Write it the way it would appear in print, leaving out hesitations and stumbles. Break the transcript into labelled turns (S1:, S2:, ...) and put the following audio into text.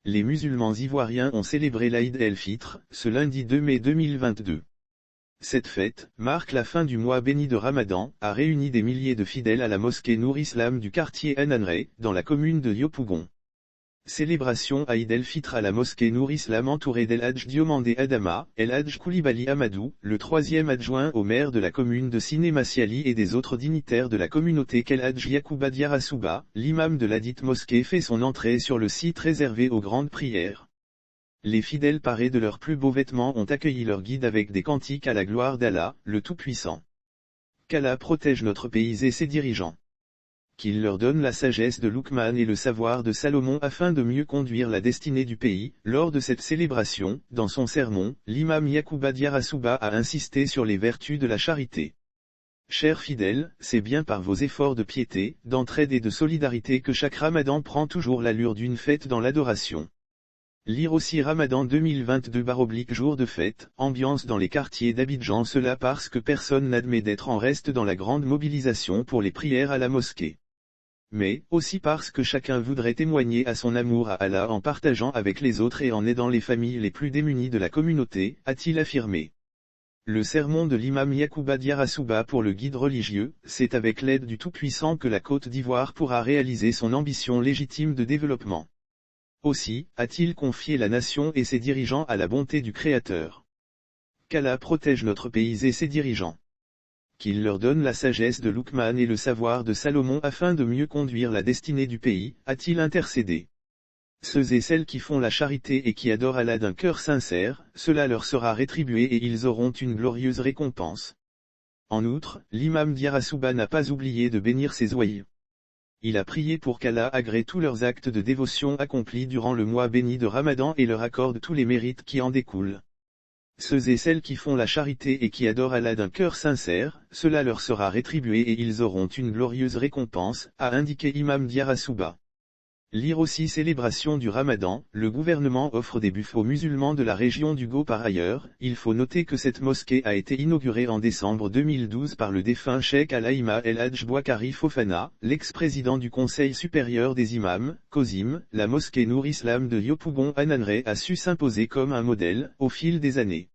S1: Les musulmans ivoiriens ont célébré l'Aïd el-Fitr, ce lundi 2 mai 2022. Cette fête, marque la fin du mois béni de Ramadan, a réuni des milliers de fidèles à la mosquée Nour Islam du quartier Ananré, dans la commune de Yopougon. Célébration Aïd el-Fitr à la mosquée Nour Islam entourée d'El Hadj Diomandé Adama, El Hadj Koulibaly Amadou, le troisième adjoint au maire de la commune de Siné Massiali et des autres dignitaires de la communauté qu'El Hadj Yacouba Diarra-Souba, l'imam de ladite mosquée fait son entrée sur le site réservé aux grandes prières. Les fidèles parés de leurs plus beaux vêtements ont accueilli leur guide avec des cantiques à la gloire d'Allah, le Tout-Puissant. Qu'Allah protège notre pays et ses dirigeants. Qu'il leur donne la sagesse de Luqman et le savoir de Salomon afin de mieux conduire la destinée du pays. Lors de cette célébration, dans son sermon, l'imam Yacouba Diarra-Souba a insisté sur les vertus de la charité. Chers fidèles, c'est bien par vos efforts de piété, d'entraide et de solidarité que chaque Ramadan prend toujours l'allure d'une fête dans l'adoration. Lire aussi Ramadan 2022/jour de fête, ambiance dans les quartiers d'Abidjan, cela parce que personne n'admet d'être en reste dans la grande mobilisation pour les prières à la mosquée. Mais, aussi parce que chacun voudrait témoigner à son amour à Allah en partageant avec les autres et en aidant les familles les plus démunies de la communauté, a-t-il affirmé. Le sermon de l'imam Yacouba Diarra-Souba pour le guide religieux, c'est avec l'aide du Tout-Puissant que la Côte d'Ivoire pourra réaliser son ambition légitime de développement. Aussi, a-t-il confié la nation et ses dirigeants à la bonté du Créateur. Qu'Allah protège notre pays et ses dirigeants. Qu'il leur donne la sagesse de Luqman et le savoir de Salomon afin de mieux conduire la destinée du pays, a-t-il intercédé. Ceux et celles qui font la charité et qui adorent Allah d'un cœur sincère, cela leur sera rétribué et ils auront une glorieuse récompense. En outre, l'imam Diarra-Souba n'a pas oublié de bénir ses ouailles. Il a prié pour qu'Allah agrée tous leurs actes de dévotion accomplis durant le mois béni de Ramadan et leur accorde tous les mérites qui en découlent. Ceux et celles qui font la charité et qui adorent Allah d'un cœur sincère, cela leur sera rétribué et ils auront une glorieuse récompense, a indiqué Imam Diarra-Souba. Lire aussi célébration du Ramadan, le gouvernement offre des buffets aux musulmans de la région du Go. Par ailleurs, il faut noter que cette mosquée a été inaugurée en décembre 2012 par le défunt Cheikh Alaïma El Hadj Bouakari Fofana, l'ex-président du Conseil supérieur des imams, COSIM. La mosquée Nour Islam de Yopougon Ananré a su s'imposer comme un modèle, au fil des années.